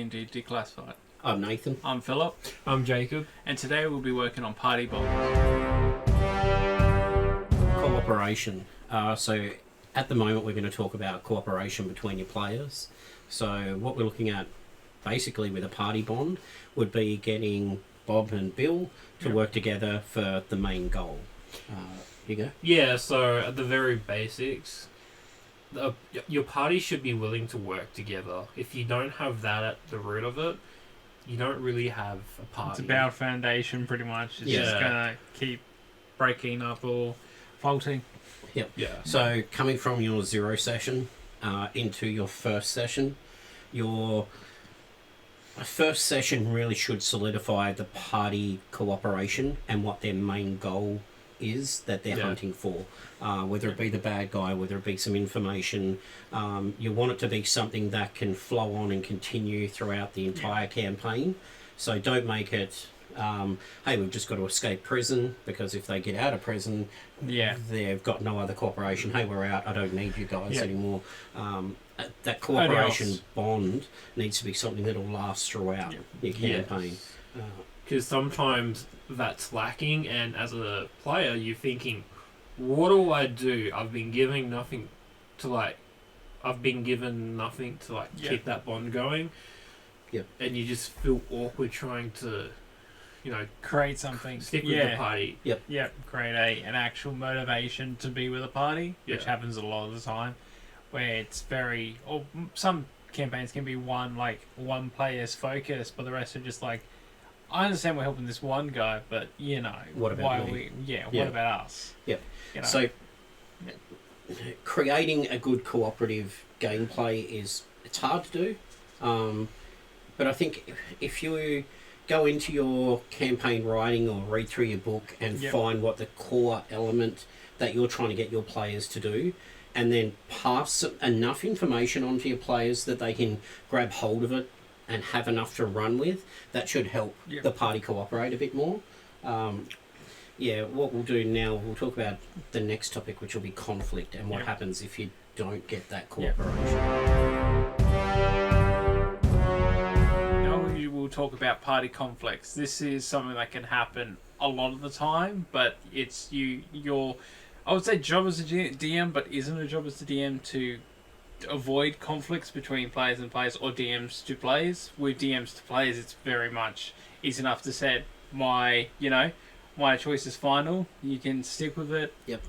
D&D Declassified. I'm Nathan. I'm Philip. I'm Jacob. And today we'll be working on party bonds. Cooperation. So at the moment we're going to talk about cooperation between your players. So what we're looking at basically with a party bond would be getting Bob and Bill to work together for the main goal. You go? Yeah, so at the very basics, your party should be willing to work together. If you don't have that at the root of it, you don't really have a party. It's about foundation, pretty much. It's just going to keep breaking up or faulting. Yep. Yeah. So coming from your 0 session into your first session, your first session really should solidify the party cooperation and what their main goal is that they're hunting for. Whether it be the bad guy, whether it be some information, you want it to be something that can flow on and continue throughout the entire campaign. So don't make it, hey, we've just got to escape prison, because if they get out of prison, they've got no other cooperation. Hey, we're out, I don't need you guys anymore. That cooperation bond needs to be something that will last throughout your campaign. Because sometimes that's lacking, and as a player, you're thinking, what do I do? I've been given nothing to keep that bond going. Yep. And you just feel awkward trying to, create something. Stick with the party. Yep. Create an actual motivation to be with a party, which happens a lot of the time, where it's some campaigns can be one player's focus, but the rest are just like, I understand we're helping this one guy, but what about me? What about us? Yep. So creating a good cooperative gameplay it's hard to do, but I think if you go into your campaign writing or read through your book and find what the core element that you're trying to get your players to do, and then pass enough information onto your players that they can grab hold of it and have enough to run with, that should help the party cooperate a bit more. What we'll do now, we'll talk about the next topic, which will be conflict and what happens if you don't get that cooperation. Now we will talk about party conflicts. This is something that can happen a lot of the time, but it's your I would say job as a DM, but isn't a job as a DM to avoid conflicts between players and players, or DMs to players. With DMs to players, it's very much easy enough to say my choice is final. You can stick with it. Yep.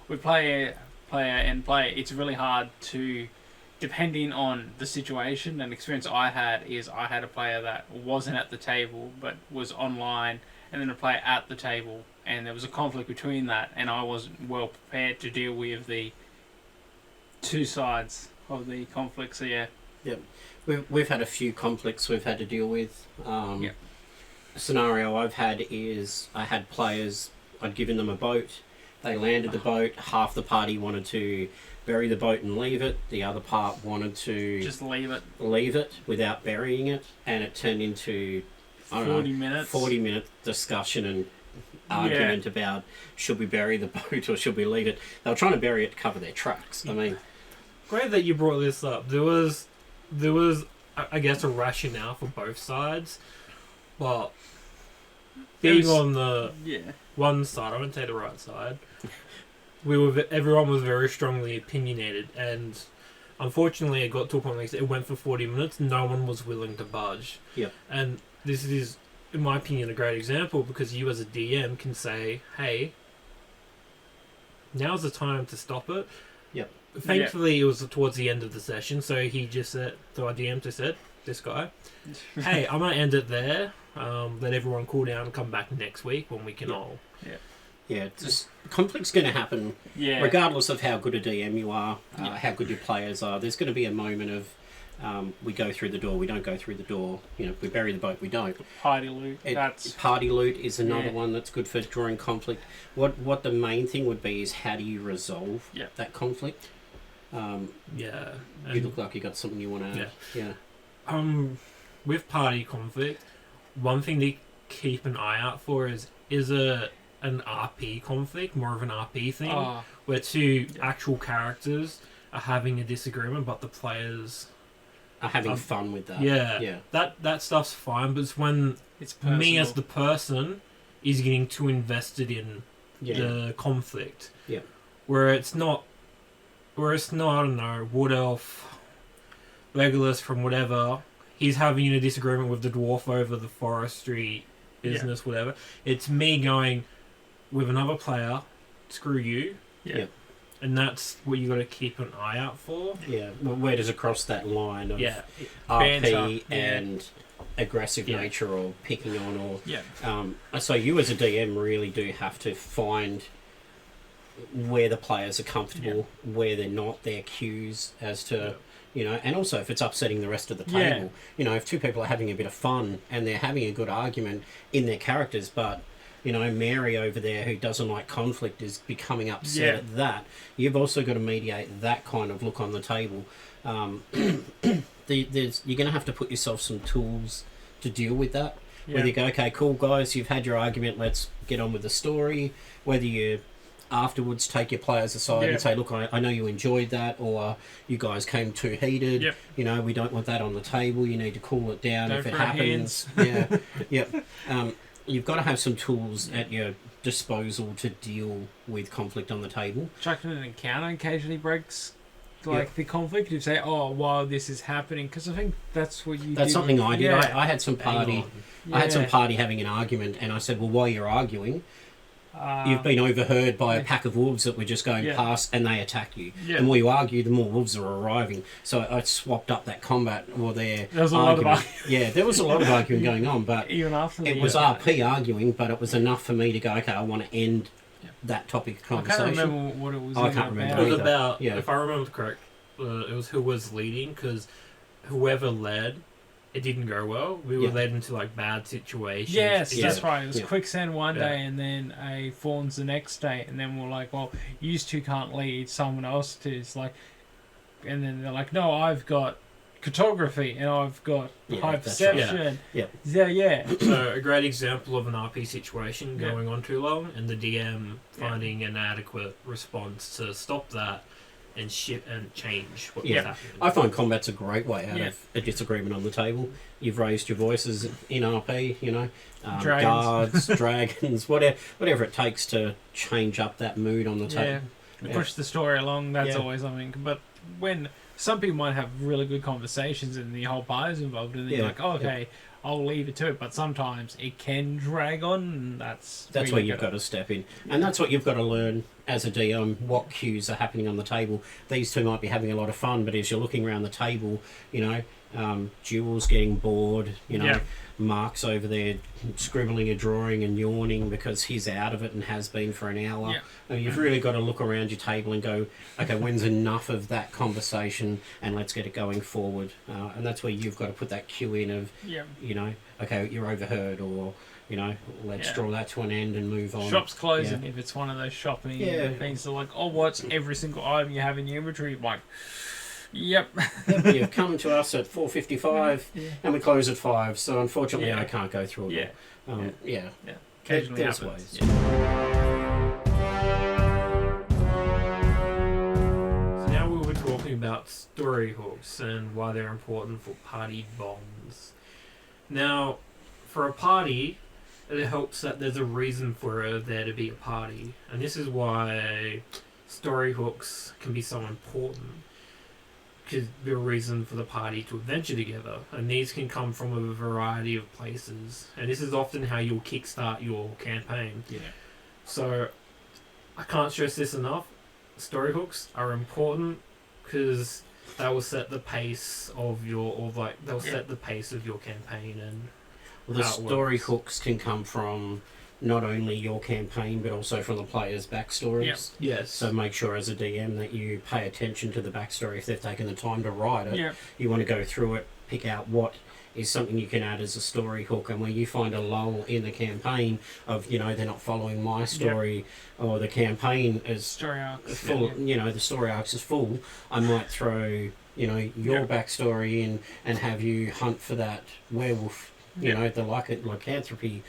With player, it's really hard to, depending on the situation. An experience I had is I had a player that wasn't at the table but was online, and then a player at the table, and there was a conflict between that, and I wasn't well prepared to deal with the two sides of the conflict. So Yep. We've had a few conflicts we've had to deal with. A scenario I've had is I had players, I'd given them a boat, they landed the boat, half the party wanted to bury the boat and leave it, the other part wanted to just leave it without burying it, and it turned into 40 minute discussion and argument about should we bury the boat or should we leave it. They were trying to bury it to cover their tracks. I mean, great that you brought this up. There was, I guess, a rationale for both sides, but being on the one side, I wouldn't say the right side, everyone was very strongly opinionated, and unfortunately, it got to a point like it went for 40 minutes. No one was willing to budge. Yep. And this is, in my opinion, a great example, because you as a DM can say, "Hey, now's the time to stop it." Yep. Thankfully, it was towards the end of the session, so he just said, so our DM just said, this guy, "Hey, I'm gonna end it there. Let everyone cool down and come back next week when we can all." Just conflict's going to happen regardless of how good a DM you are, how good your players are. There's going to be a moment of we go through the door, we don't go through the door. We bury the boat, we don't. Party loot. Party loot is another one that's good for drawing conflict. What the main thing would be is how do you resolve that conflict? You look like you got something you want to add. With party conflict, one thing to keep an eye out for is an RP conflict, more of an RP thing, where two actual characters are having a disagreement, but the players are having fun with that. Yeah. That stuff's fine, but it's when It's personal. me as the person is getting too invested in the conflict. Yeah. Where it's not, I don't know, Wood Elf, Legolas from whatever, he's having a disagreement with the dwarf over the forestry business, whatever. It's me going with another player, screw you. Yeah. And that's what you got to keep an eye out for. Yeah. Well, where does it cross that line of Yeah. RP Banter. and aggressive Yeah. nature or picking on or... Yeah. So you as a DM really do have to find where the players are comfortable, where they're not, their cues as to... You know, and also if it's upsetting the rest of the table. You know, if two people are having a bit of fun and they're having a good argument in their characters, but, you know, Mary over there who doesn't like conflict is becoming upset at that, you've also got to mediate that kind of look on the table. You're going to have to put yourself some tools to deal with that. Yeah. Whether you go, okay, cool, guys, you've had your argument, let's get on with the story. Whether you afterwards take your players aside and say, look, I know you enjoyed that, or you guys came too heated. Yep. You know, we don't want that on the table. You need to cool it down Go if it for happens. Yeah, yep. You've got to have some tools at your disposal to deal with conflict on the table. Chucking an encounter occasionally breaks the conflict. You say, oh, while this is happening, because I think that's what you. That's did. something I did. Yeah. I had some party. I had some party having an argument, and I said, well, while you're arguing, you've been overheard by a pack of wolves that were just going past, and they attack you. Yeah. The more you argue, the more wolves are arriving. So I swapped up that combat or their There was a argument. lot of Yeah, there was a lot of arguing going on, but even after it was RP arguing, but it was enough for me to go, okay, I want to end that topic of I conversation. can't remember what it was. I can't remember It was either. about, Yeah. if I remember correct, it was who was leading, because whoever led, it didn't go well. We were led into like bad situations. Yes, Yeah. that's right. It was Yeah. quicksand one day and then a fawns the next day, and then we're like, well, you two can't lead, someone else is like, and then they're like, no, I've got cartography and I've got high that's right. perception. Yeah. Yeah. So a great example of an RP situation going on too long, and the DM finding an adequate response to stop that and change what was happening. I find combat's a great way out of a disagreement on the table. You've raised your voices in RP, you know, guards, dragons, whatever it takes to change up that mood on the table. Push the story along. That's always something. But when some people might have really good conversations and the whole party's involved, and then you're like, oh, okay, I'll leave it to it. But sometimes it can drag on, and that's where you've got to step in. And that's what you've got to learn as a DM, what cues are happening on the table. These two might be having a lot of fun, but as you're looking around the table, you know, Jewel's getting bored, you know, Mark's over there scribbling a drawing and yawning because he's out of it and has been for an hour. You've really got to look around your table and go, okay, when's enough of that conversation, and let's get it going forward. And that's where you've got to put that cue in of, you know, okay, you're overheard, or, you know, let's draw that to an end and move on. Shop's closing if it's one of those shopping things. They're like, oh, what's every single item you have in your inventory? Like, yep. You've come to us at 4:55 and we close at 5, so unfortunately I can't go through it all. Occasionally There's happens. ways. So now we were talking about story hooks and why they're important for party bonds. Now, for a party, it helps that there's a reason for there to be a party, and this is why story hooks can be so important. Because they're a reason for the party to adventure together, and these can come from a variety of places, and this is often how you'll kickstart your campaign. So I can't stress this enough. Story hooks are important because they will set the pace of they'll set the pace of your campaign. And well, the story hooks can come from not only your campaign but also from the players' backstories. Yes. So make sure as a DM that you pay attention to the backstory if they've taken the time to write it. You want to go through it, pick out what is something you can add as a story hook, and where you find a lull in the campaign of, you know, they're not following my story, or the campaign is story arcs full, you know, the story arcs is full, I might throw, you know, your backstory in and have you hunt for that werewolf, you know, the lycanthropy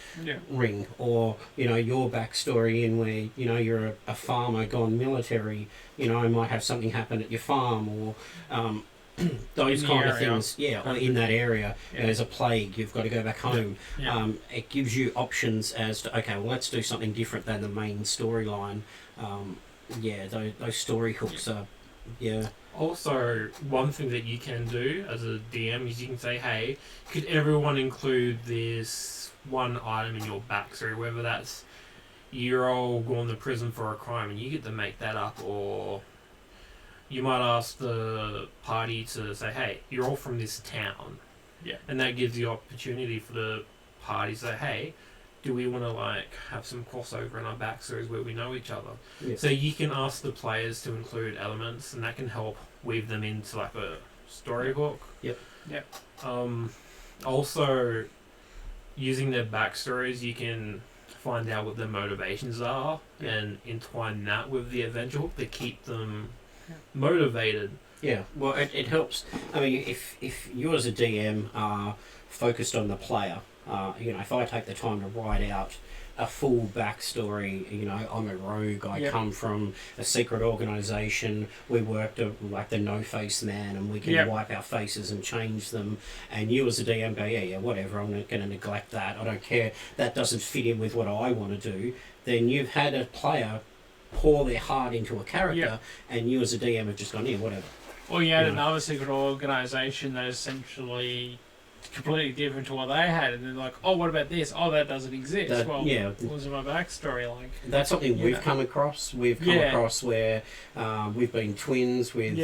ring, or, you know, your backstory in where, you know, you're a farmer gone military, you know, I might have something happen at your farm, or those In the kind of area. things, or in that area. Yeah. There's a plague, you've got to go back home. Yeah. It gives you options as to, okay, well, let's do something different than the main storyline. Those story hooks are, Also, one thing that you can do as a DM is you can say, hey, could everyone include this one item in your backstory, whether that's you're all going to prison for a crime and you get to make that up, or you might ask the party to say, hey, you're all from this town. Yeah. And that gives the opportunity for the party to say, hey, do we want to have some crossover in our backstories where we know each other? Yeah. So you can ask the players to include elements, and that can help weave them into a story hook. Yep. Also, using their backstories, you can find out what their motivations are and entwine that with the adventure hook to keep them motivated. Yeah, well, it helps. I mean, if you as a DM are focused on the player, if I take the time to write out a full backstory, I'm a rogue, I come from a secret organisation, we worked like the no-face man, and we can wipe our faces and change them, and you as a DM go, yeah, whatever, I'm not going to neglect that, I don't care, that doesn't fit in with what I want to do, then you've had a player pour their heart into a character, and you as a DM have just gone, yeah, whatever. Or you had another secret organisation that is essentially completely different to what they had, and they're like, oh, what about this? Oh, that doesn't exist. What was my backstory like? That's something we've come across. We've come across where we've been twins with,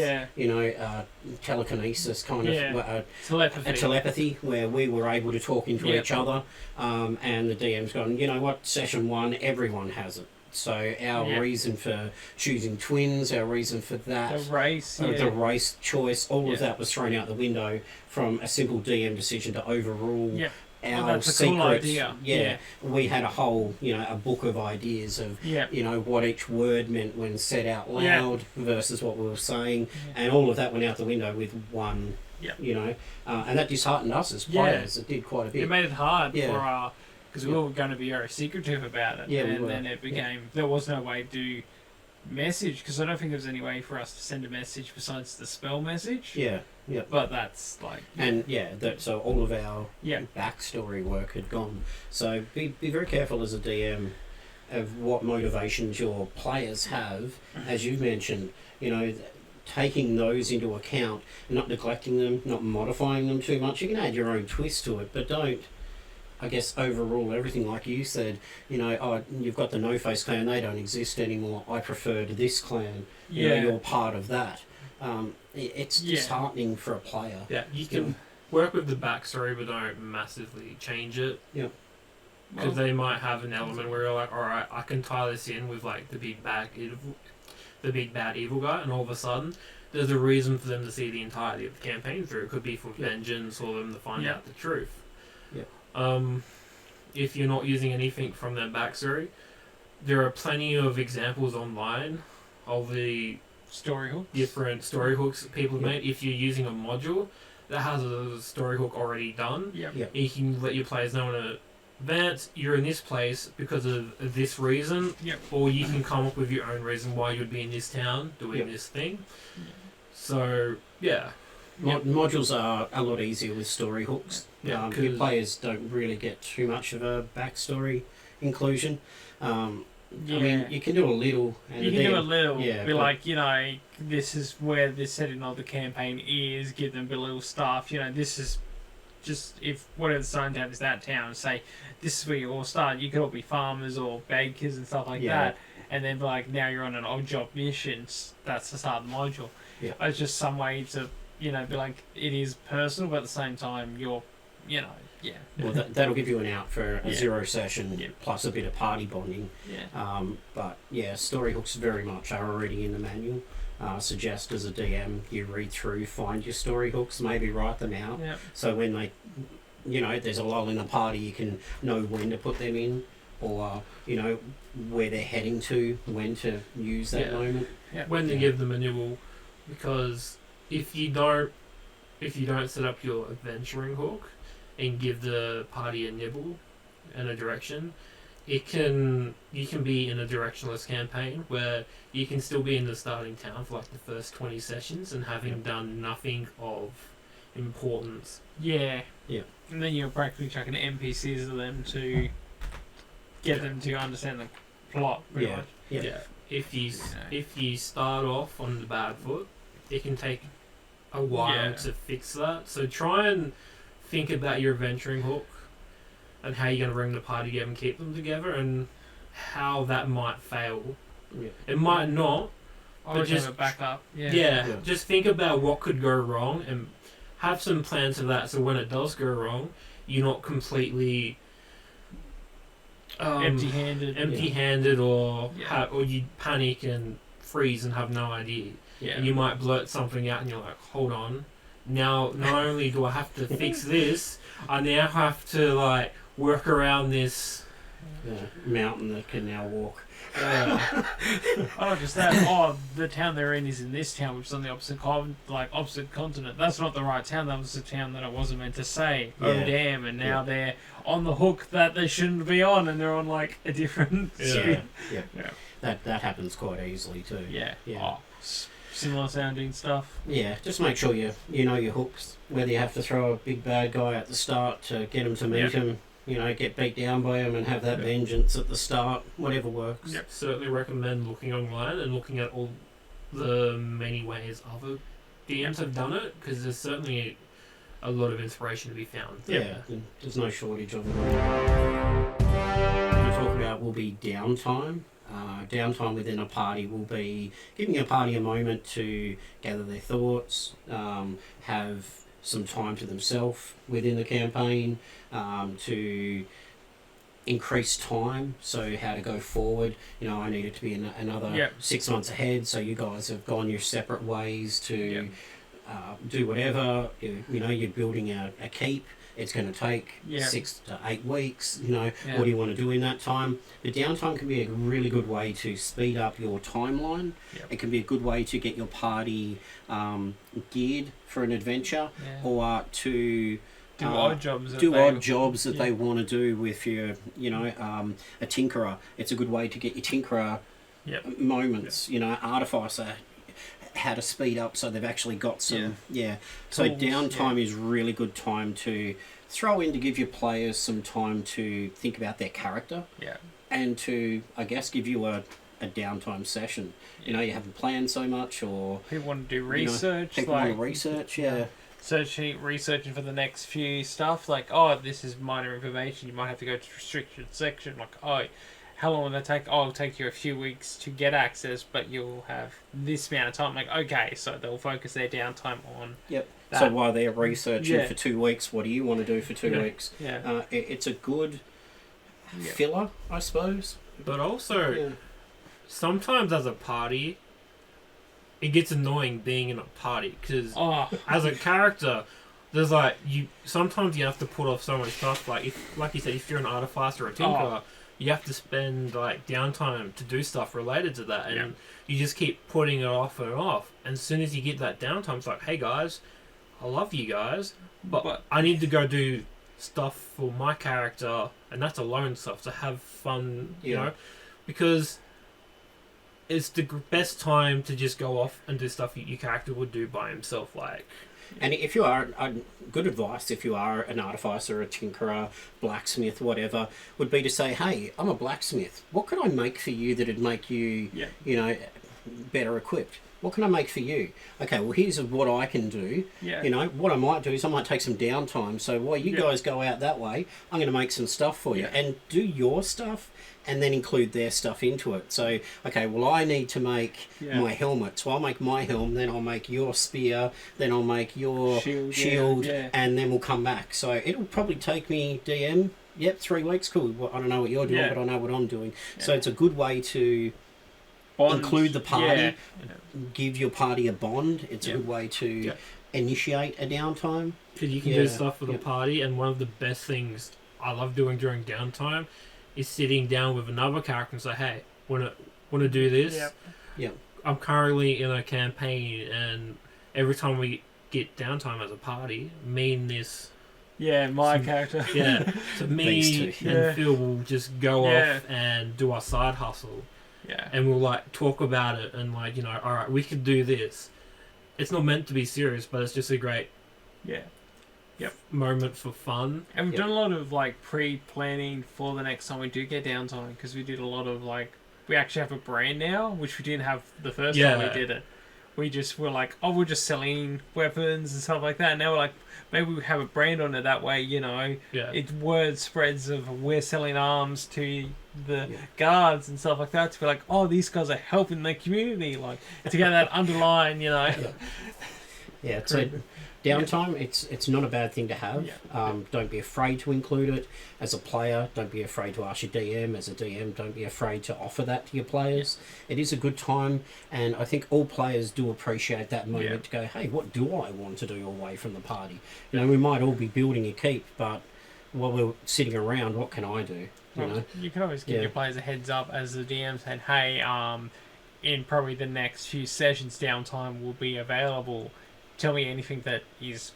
telekinesis, kind of telepathy, where we were able to talk into each other, and the DM's gone, you know what, session 1, everyone has it. So our reason for choosing twins, our reason for that, the race choice, all of that was thrown out the window from a simple DM decision to overrule our secrets. Cool idea. We had a whole, a book of ideas of, what each word meant when said out loud versus what we were saying, and all of that went out the window with one. And that disheartened us as players. It did quite a bit. It made it hard for because we were going to be very secretive about it, and then it became there was no way to message, because I don't think there was any way for us to send a message besides the spell message. But that's so all of our backstory work had gone. So be very careful as a DM of what motivations your players have, as you've mentioned. Taking those into account, not neglecting them, not modifying them too much. You can add your own twist to it, but don't, I guess, overrule everything. Like you said, you've got the no-face clan, they don't exist anymore, I prefer to this clan, you're part of that. It's disheartening for a player. You can work with the backstory, but don't massively change it. Because they might have an element where you're like, alright, I can tie this in with the big bad evil guy, and all of a sudden there's a reason for them to see the entirety of the campaign through. It could be for vengeance, or them to find out the truth. If you're not using anything from their backstory, there are plenty of examples online of the different story hooks that people have made. If you're using a module that has a story hook already done, you can let your players know in advance, you're in this place because of this reason, or you can come up with your own reason why you'd be in this town doing this thing. So modules are a lot easier with story hooks. Your players don't really get too much of a backstory inclusion. I mean, you can do a little. You can do a little. Be like, this is where this setting of the campaign is. Give them a little stuff. This is just if whatever the sign town is that town. Say this is where you all start. You could all be farmers or bakers and stuff like that. And then be like, now you're on an odd job mission. That's the start of the module. It's just some way to be like, it is personal, but at the same time you're Well, that'll give you an out for a zero session plus a bit of party bonding. But story hooks very much are already in the manual. Suggest as a DM you read through, find your story hooks, maybe write them out. So when they, there's a lull in the party, you can know when to put them in, or where they're heading to, when to use that moment. When to give them a nibble, because if you don't set up your adventuring hook and give the party a nibble and a direction, you can be in a directionless campaign where you can still be in the starting town for like the first 20 sessions and having done nothing of importance. Yeah. Yeah. And then you're practically chucking NPCs at them to get them to understand the plot, pretty much. Yeah. If you start off on the bad foot, it can take a while to fix that. So try and think about your adventuring hook and how you're going to bring the party together and keep them together, and how that might fail. Yeah. It might not, but just back up. Just think about what could go wrong and have some plans for that. So when it does go wrong, you're not completely empty-handed, or you panic and freeze and have no idea. Yeah. And you might blurt something out, and you're like, "Hold on, now not only do I have to fix this, I now have to like work around this mountain that can now walk." Oh, just that. Oh, the town they're in is in this town, which is on the opposite continent. That's not the right town. That was the town that I wasn't meant to say. Yeah. Oh damn! And now they're on the hook that they shouldn't be on, and they're on like a different. Yeah. That happens quite easily too. Yeah. Yeah. Oh, similar sounding stuff. Yeah. Just make sure you know your hooks. Whether you have to throw a big bad guy at the start to get him to meet him. Get beat down by him and have that vengeance at the start. Whatever works. Yep. Certainly recommend looking online and looking at all the many ways other DMs have done it, because there's certainly a lot of inspiration to be found. Yeah, there's no shortage of it. What we'll talk about will be downtime. Downtime within a party will be giving a party a moment to gather their thoughts, have some time to themselves within the campaign, to increase time, so how to go forward. I need it to be another 6 months ahead, so you guys have gone your separate ways to do whatever. You're building a keep. It's going to take 6 to 8 weeks. What do you want to do in that time? The downtime can be a really good way to speed up your timeline. It can be a good way to get your party geared for an adventure, or to do odd jobs. That they want to do with your, a tinkerer. It's a good way to get your tinkerer moments. Artificer, how to speed up so they've actually got some so tools, downtime is really good time to throw in to give your players some time to think about their character and to, I guess, give you a downtime session. You haven't planned so much, or people want to do research. People want to research, researching for the next few stuff, this is minor information, you might have to go to restricted section, how long will that take? It'll take you a few weeks to get access, but you'll have this amount of time. Okay, so they'll focus their downtime on that. So while they're researching for 2 weeks, what do you want to do for 2 weeks? It's a good filler, I suppose. But also, sometimes as a party, it gets annoying being in a party, because as a character, there's sometimes you have to put off so much stuff. Like you said, if you're an artificer or a tinkerer, you have to spend downtime to do stuff related to that, and you just keep putting it off and off. And as soon as you get that downtime, it's like, hey guys, I love you guys, but I need to go do stuff for my character, and that's alone stuff to have fun, you know, because it's the best time to just go off and do stuff your character would do by himself, And if you are, good advice, if you are an artificer, a tinkerer, blacksmith, whatever, would be to say, hey, I'm a blacksmith. What can I make for you that'd make you, better equipped? What can I make for you? Okay, well, here's what I can do. What I might do is I might take some downtime. So while you guys go out that way, I'm going to make some stuff for you. And do your stuff, and then include their stuff into it. So, okay, well, I need to make my helmet. So I'll make my helm, then I'll make your spear, then I'll make your shield, and then we'll come back. So it'll probably take me, DM, 3 weeks. Cool. Well, I don't know what you're doing, but I know what I'm doing. So it's a good way to include the party, give your party a bond. It's a good way to initiate a downtime. Because you can do stuff for the party, and one of the best things I love doing during downtime is sitting down with another character and say, hey, want to do this? I'm currently in a campaign, and every time we get downtime as a party, me and this Yeah, my So- character. Yeah. So me These two. and Yeah. Phil will just go Yeah. off and do our side hustle, Yeah. and we'll like talk about it and like all right, we could do this. It's not meant to be serious, but it's just a great Yeah. moment for fun. And we've Yep. done a lot of like pre-planning for the next time we do get downtime, because we did a lot of like, we actually have a brand now, which we didn't have the first time we Yeah. did it. We just were like, oh, we're just selling weapons and stuff like that. And now we're like, maybe we have a brand on it, that way, Yeah. it word spreads of we're selling arms to the Yeah. guards and stuff like that, to be like, oh, these guys are helping the community, like to get that underline, Yeah, so downtime, it's not a bad thing to have. Yeah. Don't be afraid to include it as a player. Don't be afraid to ask your DM. As a DM, don't be afraid to offer that to your players. It is a good time, and I think all players do appreciate that moment Yeah. to go, hey, what do I want to do away from the party? We might all be building a keep, but while we're sitting around, what can I do? You can always give Yeah. your players a heads up as the DM, saying, hey, in probably the next few sessions, downtime will be available. Tell me anything that is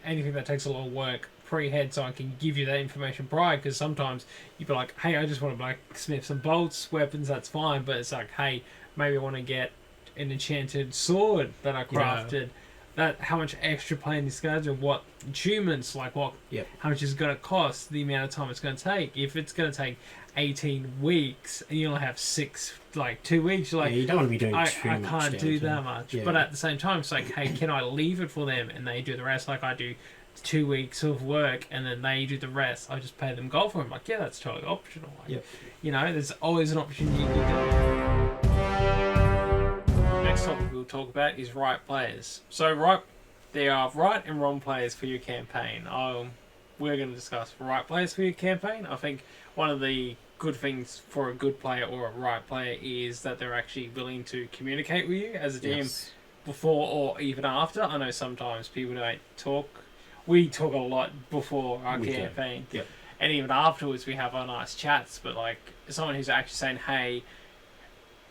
anything that takes a lot of work pre-head, so I can give you that information prior, because sometimes you'd be like, hey, I just want to blacksmith some bolts, weapons, that's fine, but it's like, hey, maybe I want to get an enchanted sword that I crafted. That how much extra planning is going to do, what achievements, like what, Yep. how much is it going to cost, the amount of time it's going to take. If it's going to take 18 weeks and you only have 2 weeks, you're like, you don't want to be doing I too much can't do downtime. that much. Yeah. But at the same time, it's like, hey, can I leave it for them and they do the rest? Like I do 2 weeks of work and then they do the rest. I just pay them gold for them. Like, yeah, that's totally optional. Like, Yep. there's always an opportunity you can do. Next topic we'll talk about is right players. So there are right and wrong players for your campaign. We're going to discuss right players for your campaign. I think one of the good things for a good player or a right player is that they're actually willing to communicate with you as a DM Yes. before or even after. I know sometimes people don't talk. We talk a lot before our We do. campaign. Yep. And even afterwards we have our nice chats, but like someone who's actually saying, hey,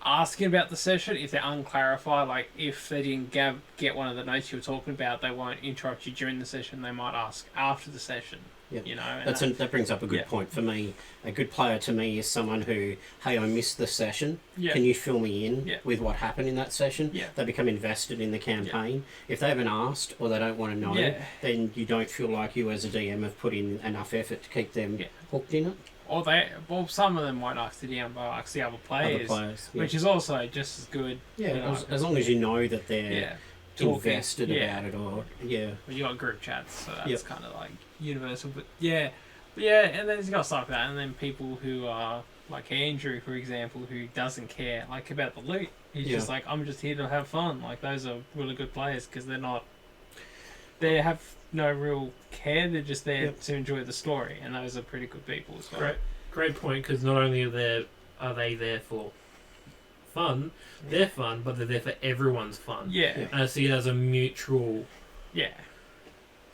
asking about the session, if they're unclarified, like if they didn't get one of the notes you were talking about, they won't interrupt you during the session, they might ask after the session. Yep. And That brings up a good Yeah. point for me. A good player to me is someone who, hey, I missed the session. Yeah. Can you fill me in Yeah. with what happened in that session? Yeah. They become invested in the campaign. If they haven't asked or they don't want to know, Yeah. then you don't feel like you as a DM have put in enough effort to keep them Yeah. hooked in it. Or some of them won't ask the DM, but ask the other players, Other players. Yeah. which is also just as good. Yeah, as long as you know that they're Yeah. invested Yeah. about it, or Well, you got group chats, so that's Yep. kind of like universal. But yeah, and then you got stuff like that, and then people who are like Andrew, for example, who doesn't care like about the loot. He's just like, I'm just here to have fun. Like those are really good players because they have no real care. They're just there to enjoy the story, and those are pretty good people as well. Great point, because not only are they there for fun, they're fun, but they're there for everyone's fun. Yeah. And I see it as a mutual, Yeah.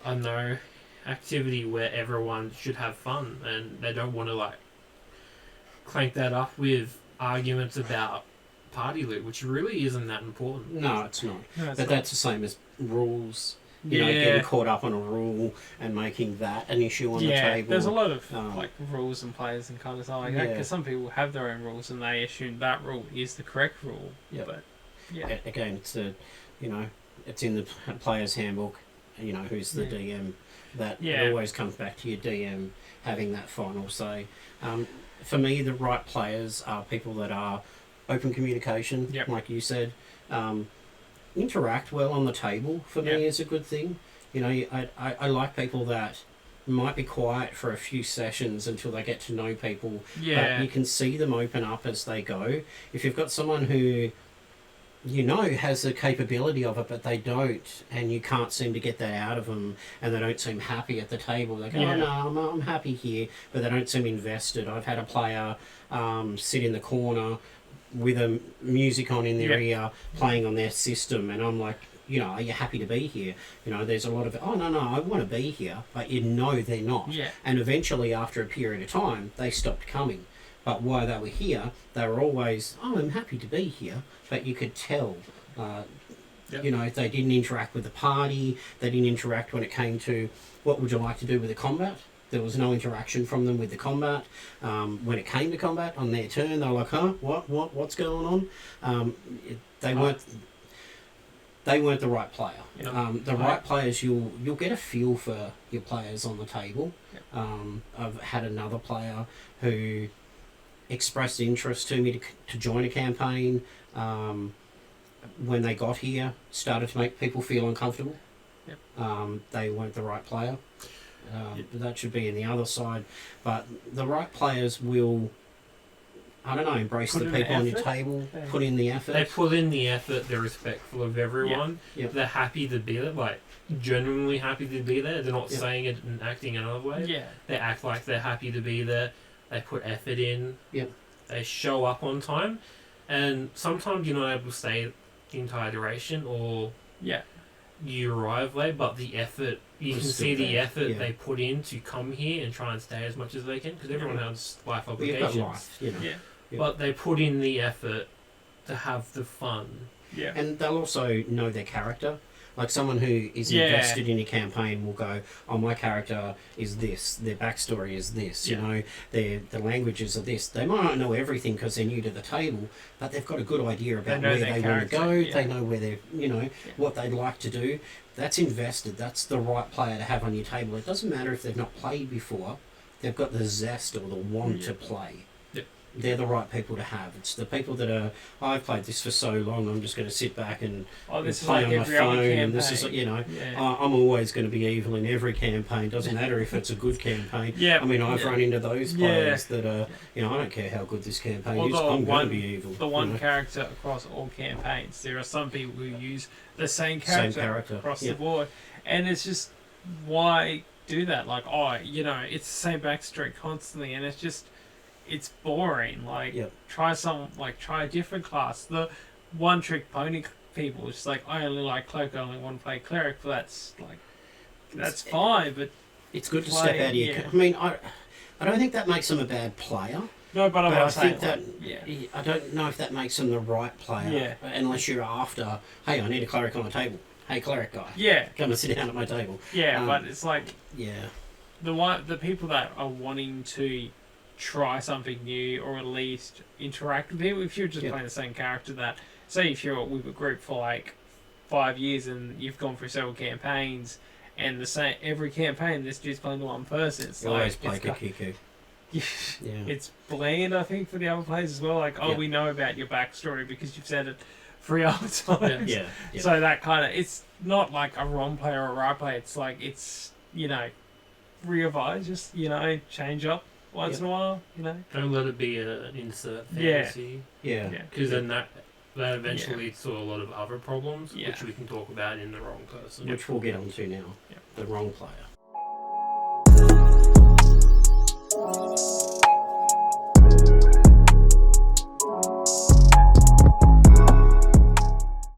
I don't know, activity where everyone should have fun, and they don't want to like clank that up with arguments about party loot, which really isn't that important. no, it's not. No, it's But not. that's the same as rules. Getting caught up on a rule and making that an issue on the table. There's a lot of Um, rules and players and kind of stuff like that, Yeah. because some people have their own rules and they assume that rule is the correct rule. Yep. But yeah, Again, it's it's in the player's handbook. Who's the Yeah. DM? That Yeah. it always comes back to your DM having that final say. For me, the right players are people that are open communication, Yep. like you said. Interact well on the table for me Yep. is a good thing. I like people that might be quiet for a few sessions until they get to know people. yeah, But you can see them open up as they go. If you've got someone who has the capability of it, but they don't, and you can't seem to get that out of them, and they don't seem happy at the table. They go, Yeah. "Oh no, I'm happy here," but they don't seem invested. I've had a player sit in the corner with a music on in their ear, playing on their system, and I'm like, are you happy to be here? There's a lot of, oh no, I want to be here, but they're not. Yeah. And eventually, after a period of time, they stopped coming. But while they were here, they were always, I'm happy to be here. But you could tell Yep. You know, they didn't interact with the party. They didn't interact when it came to what would you like to do with the combat. There was no interaction from them with the combat. When it came to combat on their turn, they were like, "Huh? What's going on?" They weren't. They weren't the right player. Yep. The right players, you'll get a feel for your players on the table. Yep. I've had another player who expressed interest to me to join a campaign. When they got here, started to make people feel uncomfortable. Yep. They weren't the right player. That should be in the other side. But the right players will, I don't know, embrace Put the in people the on your effort. table, put in the effort. They put in the effort. They're respectful of everyone. Yeah. Yep. They're happy to be there, like genuinely happy to be there. They're not Yep. saying it and acting another way. Yeah. They act like they're happy to be there. They put effort in. Yep. They show up on time, and sometimes you're not able to stay the entire duration, or Yeah. you arrive late. But the effort, you It's can still see the there. effort Yeah. they put in to come here and try and stay as much as they can, because everyone has life But you've got obligations. life, you know. Yeah. Yep. But they put in the effort to have the fun. Yeah. And they'll also know their character. Like someone who is Yeah. invested in a campaign will go, "Oh, my character is this. Their backstory is this. Yeah. You know, the languages are this." They might not know everything because they're new to the table, but they've got a good idea about know where their they want to character, go. yeah. They know where they're, what they'd like to do. That's invested. That's the right player to have on your table. It doesn't matter if they've not played before. They've got the zest or the want to play. Yeah. They're the right people to have. It's the people that are, I've played this for so long, I'm just going to sit back and This is play like on my every other phone. campaign. And this is, Yeah. I'm always going to be evil in every campaign. Doesn't matter if it's a good campaign. Yeah. I mean, I've Yeah. run into those Yeah. players that are, I don't care how good this campaign is, Although I'm going one- to be evil. The one character across all campaigns. There are some people who use the same character, across yeah. the board, and it's just why do that? Like, it's the same backstory constantly, and it's boring. Like, Yep. try a different class. The one trick pony people, it's like I only like cloak, I only want to play cleric. But that's fine, but It's good to play, step out of your... yeah. I mean, I don't think that makes them a bad player. no. But I'm But I not saying think that yeah. I don't know if that makes them the right player, unless you're after, hey, I need a cleric on the table. Hey, cleric guy, Yeah, come and sit down at my table. yeah, Um, but it's like Yeah, the people that are wanting to try something new or at least interact with people. If you're just Yep. playing the same character, that say if you're with a group for like 5 years and you've gone through several campaigns and every campaign this dude's playing the one person, it's you like always play it's got- Kikiku. Yeah. Yeah, It's bland, I think, for the other players as well. Like, Yeah. we know about your backstory because you've said it 3 other times. yeah. So that kind of, it's not like a wrong player or a right player. It's like, revise, just, change up once in a while, Don't let it be an insert Yeah. fantasy. Yeah. Yeah. Because then that eventually leads to a lot of other problems, Yeah. which we can talk about in the wrong person. Which we'll get onto now. Yep. The wrong player.